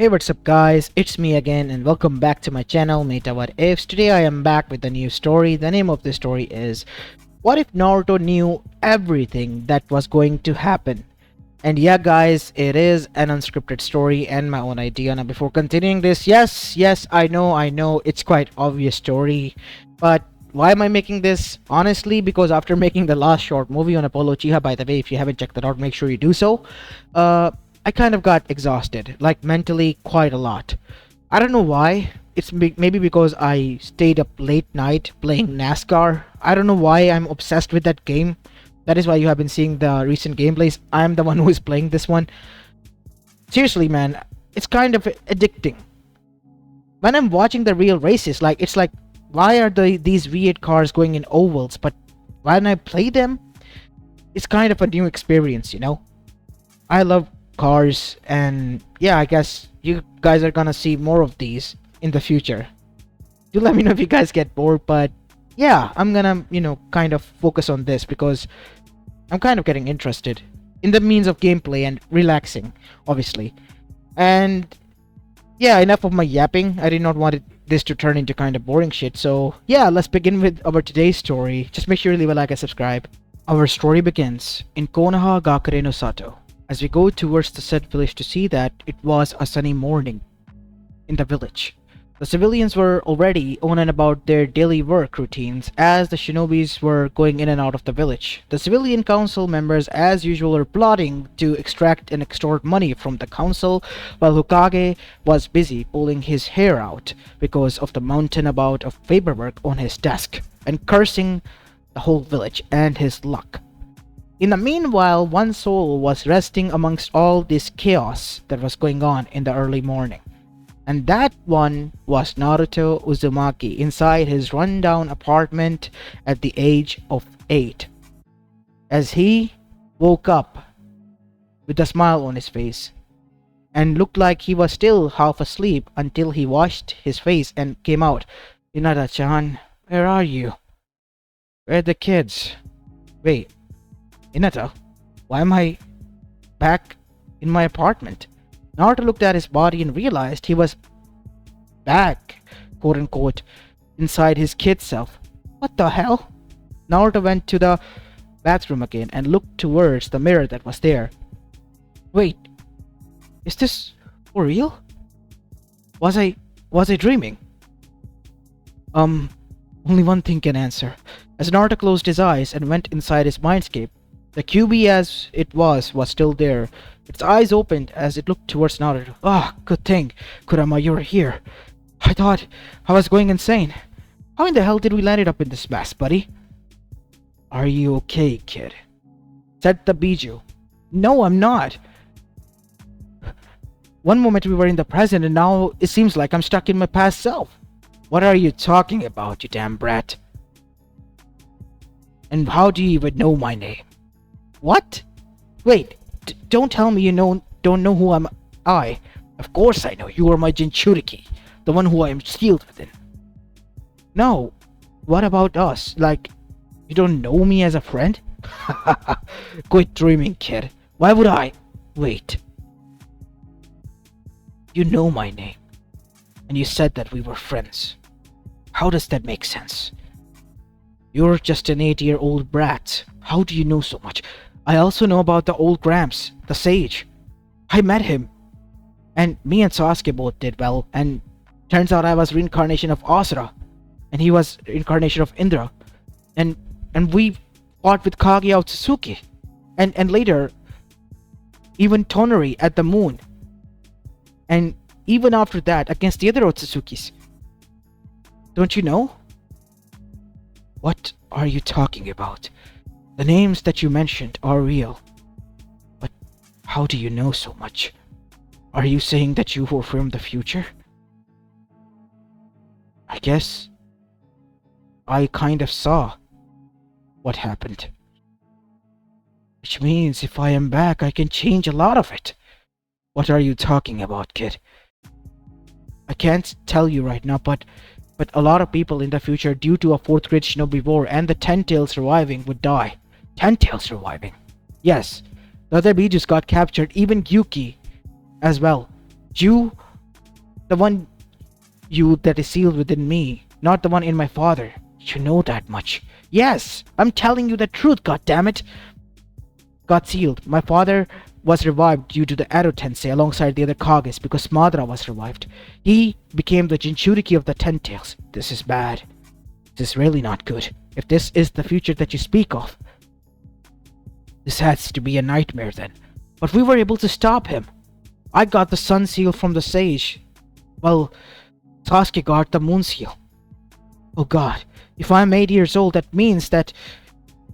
Hey, what's up guys, it's me again and welcome back to my channel Mayta What Ifs. Today I am back with a new story. The name of the story is What If Naruto Knew Everything That Was Going to Happen? And yeah guys, it is an unscripted story and my own idea. Now before continuing this, yes, I know, it's quite obvious story. But why am I making this? Honestly, because after making the last short movie on Apollo Uchiha, by the way, if you haven't checked that out, make sure you do so. I kind of got exhausted, like mentally quite a lot. I don't know why. It's maybe because I stayed up late night playing NASCAR. I don't know why I'm obsessed with that game. That is why you have been seeing the recent gameplays. I'm the one who is playing this one. Seriously, man, it's kind of addicting. When I'm watching the real races, it's like, why are these V8 cars going in ovals? But when I play them, it's kind of a new experience, you know? I love cars, and yeah, I guess you guys are gonna see more of these in the future. Do let me know if you guys get bored, but yeah, I'm gonna, kind of focus on this because I'm kind of getting interested in the means of gameplay and relaxing, obviously. And yeah, enough of my yapping. I did not want this to turn into kind of boring shit, so yeah, let's begin with our today's story. Just make sure you leave a like and subscribe. Our story begins in Konoha Gakure no Sato. As we go towards the said village to see that it was a sunny morning in the village. The civilians were already on and about their daily work routines as the shinobis were going in and out of the village. The civilian council members as usual were plotting to extract and extort money from the council, while Hokage was busy pulling his hair out because of the mountain amount of paperwork on his desk and cursing the whole village and his luck. In the meanwhile, one soul was resting amongst all this chaos that was going on in the early morning. And that one was Naruto Uzumaki inside his rundown apartment at the age of 8. As he woke up with a smile on his face and looked like he was still half asleep until he washed his face and came out. Hinata-chan, where are you? Where are the kids? Wait. Hinata, why am I back in my apartment? Naruto looked at his body and realized he was back, quote unquote, inside his kid self. What the hell? Naruto went to the bathroom again and looked towards the mirror that was there. Wait, is this for real? Was I dreaming? Only one thing can answer. As Naruto closed his eyes and went inside his mindscape, the QB as it was still there. Its eyes opened as it looked towards Naruto. Ah, good thing, Kurama, you're here. I thought I was going insane. How in the hell did we land up in this mess, buddy? Are you okay, kid? Said the Biju. No, I'm not. One moment we were in the present and now it seems like I'm stuck in my past self. What are you talking about, you damn brat? And how do you even know my name? What? Wait, don't tell me you don't know who I. Of course I know. You are my Jinchuriki, the one who I am sealed within. No, what about us? Like, you don't know me as a friend? Quit dreaming, kid. Why would I? Wait. You know my name, and you said that we were friends. How does that make sense? You're just an 8-year-old brat. How do you know so much? I also know about the old Gramps, the sage. I met him. And me and Sasuke both did well, and turns out I was reincarnation of Asura, and he was reincarnation of Indra. And we fought with Kaguya Otsutsuki. And later, even Tonari at the moon. And even after that, against the other Otsutsukis. Don't you know? What are you talking about? The names that you mentioned are real. But how do you know so much? Are you saying that you were from the future? I guess I kind of saw what happened. Which means if I am back, I can change a lot of it. What are you talking about, kid? I can't tell you right now, but a lot of people in the future, due to a 4th grade shinobi war and the 10-tail surviving, would die. 10-tail surviving? Yes. The other Bijus got captured, even Gyuki as well. You The one you that is sealed within me, not the one in my father. You know that much. Yes, I'm telling you the truth, goddammit. Got sealed. My father was revived due to the Edo Tensei alongside the other Kages because Madara was revived. He became the Jinchuriki of the Ten Tails. This is bad. This is really not good. If this is the future that you speak of, this has to be a nightmare then. But we were able to stop him. I got the Sun Seal from the Sage. Well, Sasuke got the Moon Seal. Oh god, if I'm 8 years old, that means that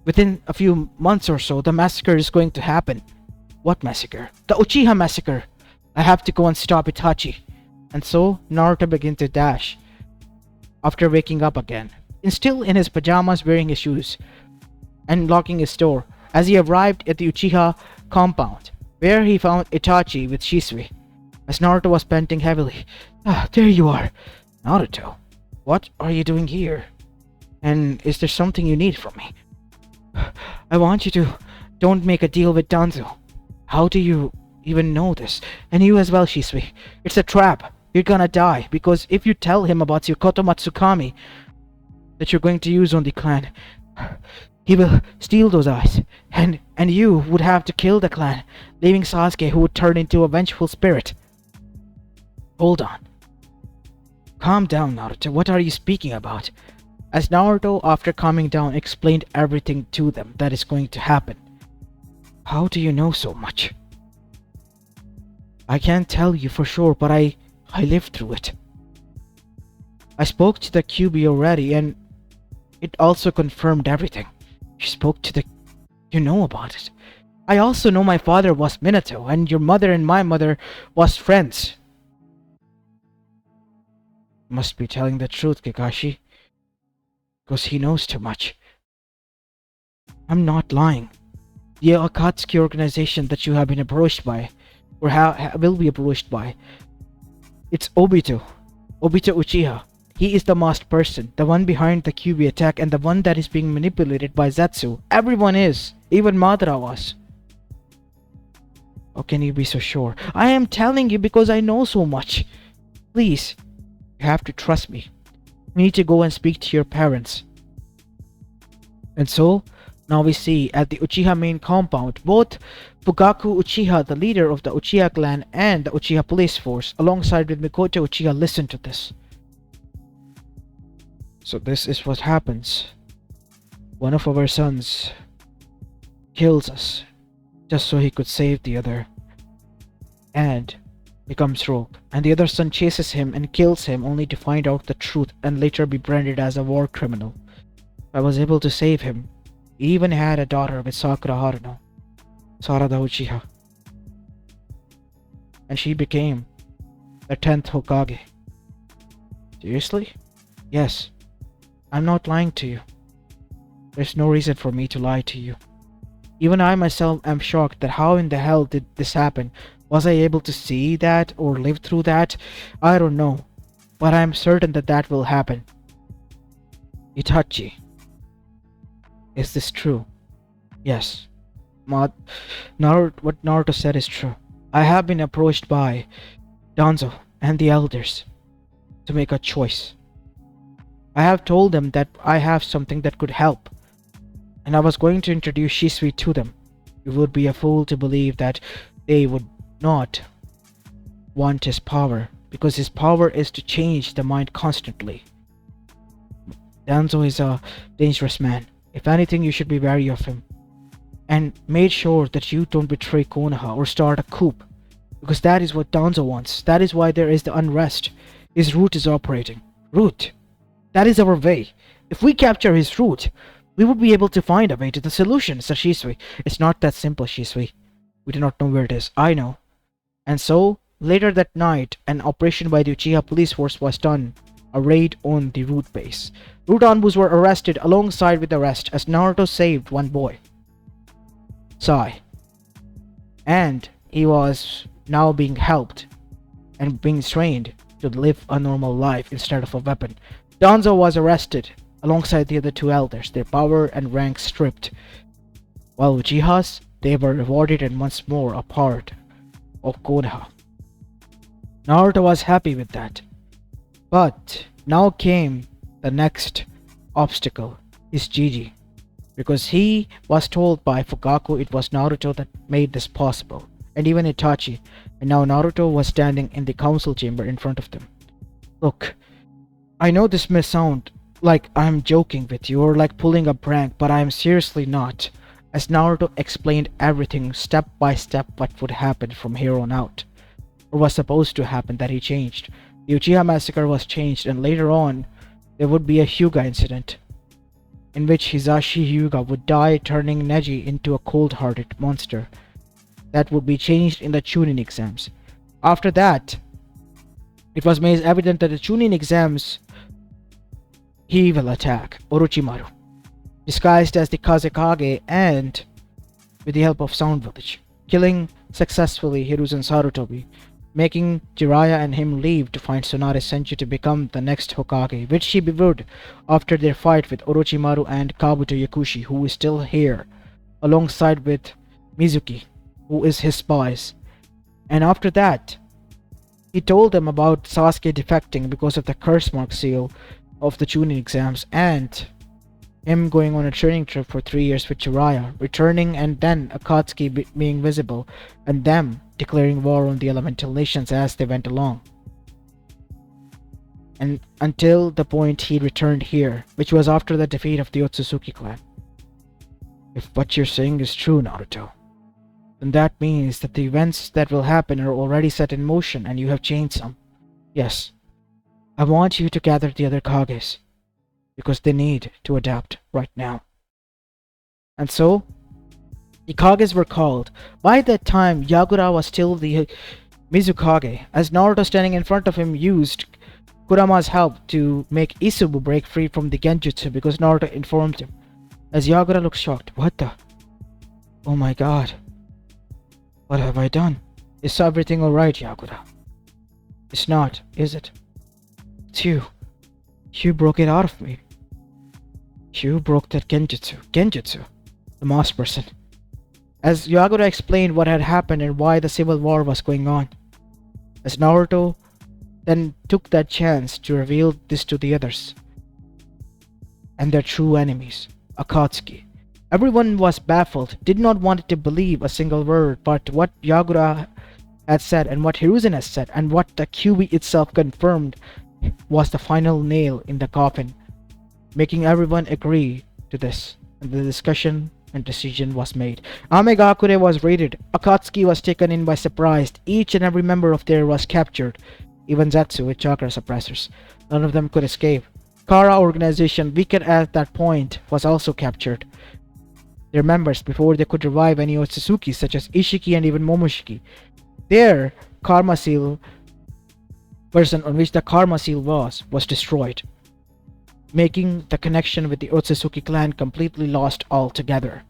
within a few months or so, the massacre is going to happen. What massacre? The Uchiha massacre! I have to go and stop Itachi. And so, Naruto began to dash. After waking up again, and still in his pajamas wearing his shoes, and locking his door, as he arrived at the Uchiha compound, where he found Itachi with Shisui. As Naruto was panting heavily. Ah, there you are. Naruto, what are you doing here? And is there something you need from me? I want you to don't make a deal with Danzo. How do you even know this? And you as well, Shisui. It's a trap. You're gonna die, because if you tell him about your Koto Matsukami that you're going to use on the clan, he will steal those eyes, and you would have to kill the clan, leaving Sasuke, who would turn into a vengeful spirit. Hold on. Calm down, Naruto. What are you speaking about? As Naruto, after calming down, explained everything to them that is going to happen. How do you know so much? I can't tell you for sure, but I lived through it. I spoke to the QB already, and it also confirmed everything. You spoke to the... You know about it. I also know my father was Minato, and your mother and my mother was friends. Must be telling the truth, Kakashi. Because he knows too much. I'm not lying. The Akatsuki organization that you have been approached by, or will be approached by, it's Obito Uchiha. He is the masked person, the one behind the QB attack, and the one that is being manipulated by Zetsu. Everyone is, even Madara was. How can you be so sure? I am telling you because I know so much. Please, you have to trust me. We need to go and speak to your parents. And so, now we see at the Uchiha main compound, both Fugaku Uchiha, the leader of the Uchiha clan, and the Uchiha police force, alongside with Mikoto Uchiha, listen to this. So this is what happens. One of our sons kills us, just so he could save the other, and becomes rogue. And the other son chases him and kills him, only to find out the truth and later be branded as a war criminal. I was able to save him. He even had a daughter with Sakura Haruno, Sarada Uchiha. And she became the 10th Hokage. Seriously? Yes. I'm not lying to you. There's no reason for me to lie to you. Even I myself am shocked that how in the hell did this happen? Was I able to see that or live through that? I don't know. But I'm certain that that will happen. Itachi. Is this true? Yes. What Naruto said is true. I have been approached by Danzo and the elders to make a choice. I have told them that I have something that could help, and I was going to introduce Shisui to them. You would be a fool to believe that they would not want his power, because his power is to change the mind constantly. Danzo is a dangerous man. If anything, you should be wary of him. And make sure that you don't betray Konoha or start a coup, because that is what Danzo wants. That is why there is the unrest. His root is operating. Root. That is our way. If we capture his root, we would be able to find a way to the solution, said Shisui. It's not that simple, Shisui. We do not know where it is. I know. And so, later that night, an operation by the Uchiha police force was done. A raid on the root base. Root Anbus were arrested alongside with the rest as Naruto saved one boy, Sai. And he was now being helped and being trained to live a normal life instead of a weapon. Danzo was arrested alongside the other two elders, their power and rank stripped. While Uchihas, they were rewarded and once more a part of Konoha. Naruto was happy with that. But now came the next obstacle, his Gigi, because he was told by Fugaku it was Naruto that made this possible, and even Itachi, and now Naruto was standing in the council chamber in front of them. Look, I know this may sound like I'm joking with you or like pulling a prank, but I am seriously not, as Naruto explained everything step by step what would happen from here on out, or was supposed to happen that he changed. The Uchiha massacre was changed, and later on, there would be a Hyuga incident, in which Hisashi Hyuga would die, turning Neji into a cold-hearted monster that would be changed in the Chunin exams. After that, it was made evident that the Chunin exams he will attack Orochimaru, disguised as the Kazekage and with the help of Sound Village, killing successfully Hiruzen Sarutobi, making Jiraiya and him leave to find Tsunade Senju to become the next Hokage, which he would after their fight with Orochimaru and Kabuto Yakushi, who is still here, alongside with Mizuki, who is his spies. And after that, he told them about Sasuke defecting because of the curse mark seal of the Chunin exams, and him going on a training trip for 3 years with Jiraiya, returning, and then Akatsuki being visible, and them declaring war on the elemental nations as they went along. And until the point he returned here, which was after the defeat of the Otsutsuki clan. If what you're saying is true, Naruto, then that means that the events that will happen are already set in motion and you have changed some. Yes, I want you to gather the other Kages, because they need to adapt right now. And so, the Kages were called. By that time, Yagura was still the Mizukage, as Naruto standing in front of him used Kurama's help to make Isubu break free from the Genjutsu because Naruto informed him. As Yagura looked shocked, what the? Oh my god. What have I done? Is everything alright, Yagura? It's not, is it? It's you. You broke it out of me. You broke that Genjutsu. Genjutsu? The moss person. As Yagura explained what had happened and why the civil war was going on. As Naruto then took that chance to reveal this to the others. And their true enemies, Akatsuki. Everyone was baffled, did not want to believe a single word, but what Yagura had said and what Hiruzen had said and what the QB itself confirmed was the final nail in the coffin, making everyone agree to this, and the discussion and decision was made. Amegakure was raided, Akatsuki was taken in by surprise, each and every member of there was captured, even Zetsu with chakra suppressors. None of them could escape. Kara organization, weaker at that point, was also captured. Their members before they could revive any Otsutsuki such as Ishiki and even Momoshiki. Their Karma Seal person on which the Karma Seal was destroyed, making the connection with the Otsutsuki clan completely lost altogether.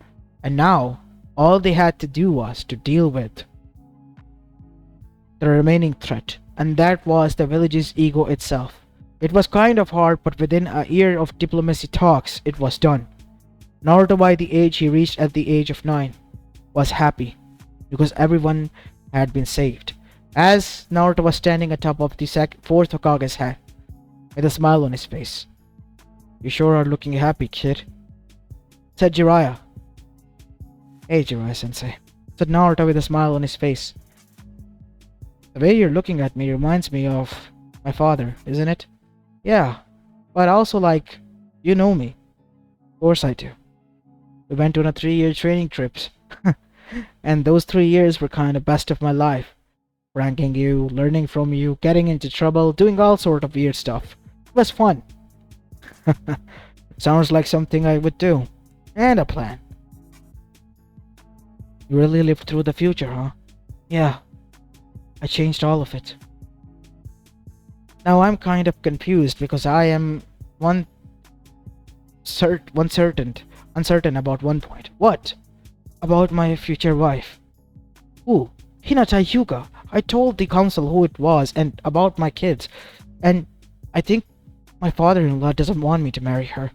And now, all they had to do was to deal with the remaining threat, and that was the village's ego itself. It was kind of hard, but within a year of diplomacy talks, it was done. Naruto, by the age he reached at the age of 9, was happy, because everyone had been saved. As Naruto was standing atop of the fourth Hokage's head, with a smile on his face. You sure are looking happy, kid, said Jiraiya. Hey, Jiraiya sensei, said Naruto with a smile on his face. The way you're looking at me reminds me of my father, isn't it? Yeah, but also like, you know me. Of course I do. We went on a 3-year training trips. And those 3 years were kind of best of my life. Ranking you, learning from you, getting into trouble, doing all sort of weird stuff. It was fun. Sounds like something I would do. And a plan. You really lived through the future, huh? Yeah. I changed all of it. Now I'm kind of confused because I am uncertain about one point. What? About my future wife. Who? Hinata Hyuga. I told the council who it was and about my kids. And I think my father-in-law doesn't want me to marry her.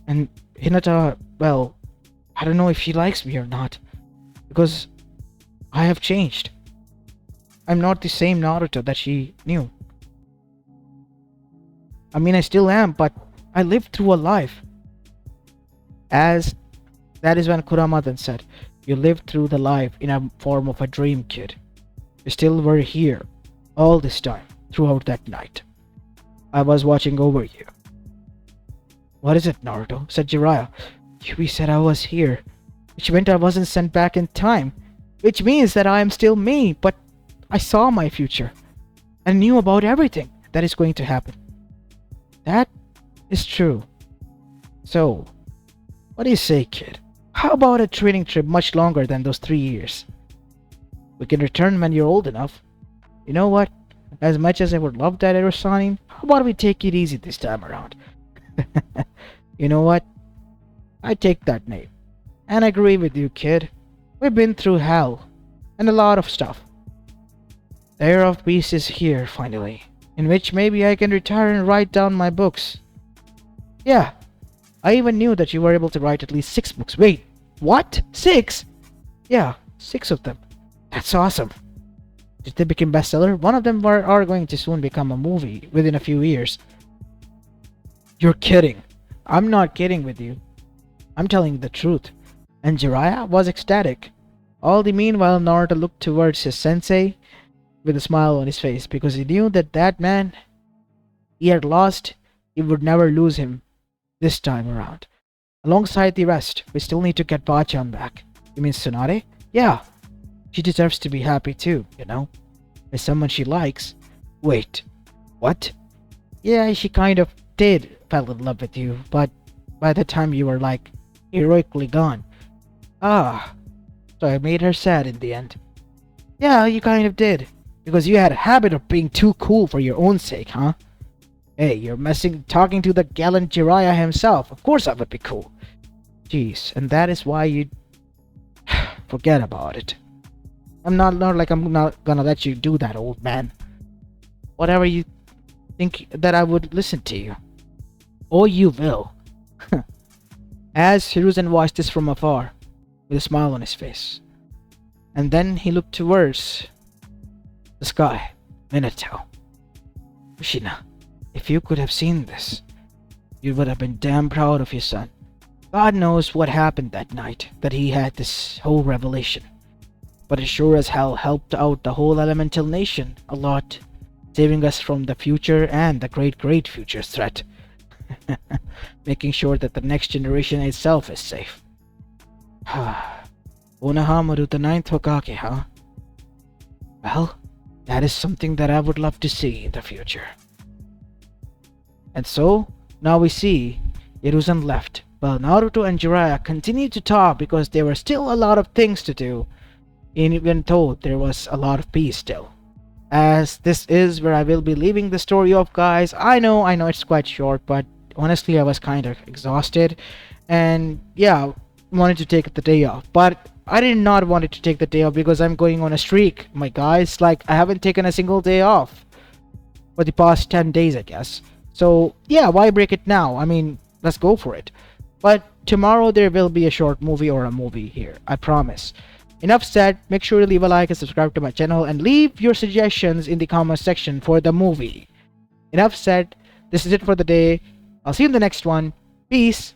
And Hinata, well, I don't know if she likes me or not. Because I have changed. I'm not the same Naruto that she knew. I mean, I still am, but I lived through a life. As that is when Kurama then said, "You lived through the life in a form of a dream, kid. You still were here, all this time, throughout that night. I was watching over you." "What is it, Naruto?" said Jiraiya. "You said I was here, which meant I wasn't sent back in time, which means that I am still me, but I saw my future and knew about everything that is going to happen." "That is true. So, what do you say, kid? How about a training trip much longer than those 3 years? We can return when you're old enough. You know what? As much as I would love that Erosanin, how about we take it easy this time around?" "You know what? I take that name. And I agree with you, kid. We've been through hell and a lot of stuff. The era of peace is here, finally, in which maybe I can retire and write down my books. Yeah, I even knew that you were able to write at least 6 books. Wait, what? 6? Yeah, 6 of them. That's awesome. Did they become bestseller? One of them are going to soon become a movie within a few years." "You're kidding." "I'm not kidding with you. I'm telling the truth." And Jiraiya was ecstatic. All the meanwhile, Naruto looked towards his sensei with a smile on his face because he knew that that man he had lost, he would never lose him this time around. Alongside the rest, we still need to get Bachan back. "You mean Tsunade?" "Yeah, she deserves to be happy too, you know, with someone she likes." "Wait, what?" "Yeah, she kind of did fell in love with you, but by the time you were like heroically gone." "Ah, so I made her sad in the end." "Yeah, you kind of did. Because you had a habit of being too cool for your own sake, huh?" "Hey, you're talking to the gallant Jiraiya himself. Of course I would be cool." "Jeez, and that is why you..." "Forget about it. I'm not gonna let you do that, old man. Whatever you think that I would listen to you." "Oh, you will." As Hiruzen watched this from afar, with a smile on his face. And then he looked towards the sky. "Minato. Kushina, if you could have seen this, you would have been damn proud of your son. God knows what happened that night that he had this whole revelation. But it sure as hell helped out the whole elemental nation a lot, saving us from the future and the great future's threat. Making sure that the next generation itself is safe." "Onahamaru the ninth Hokage, huh? Well, that is something that I would love to see in the future." And so, now we see Hiruzen left, while Naruto and Jiraiya continued to talk because there were still a lot of things to do, even though there was a lot of peace still. As this is where I will be leaving the story off, guys. I know it's quite short, but honestly I was kind of exhausted, and yeah, wanted to take the day off. But I did not want to take the day off because I'm going on a streak, my guys. Like, I haven't taken a single day off for the past 10 days, I guess. So yeah, why break it now? I mean, let's go for it. But tomorrow there will be a short movie or a movie here, I promise. Enough said. Make sure to leave a like and subscribe to my channel and leave your suggestions in the comment section for the movie. Enough said. This is it for the day. I'll see you in the next one. Peace.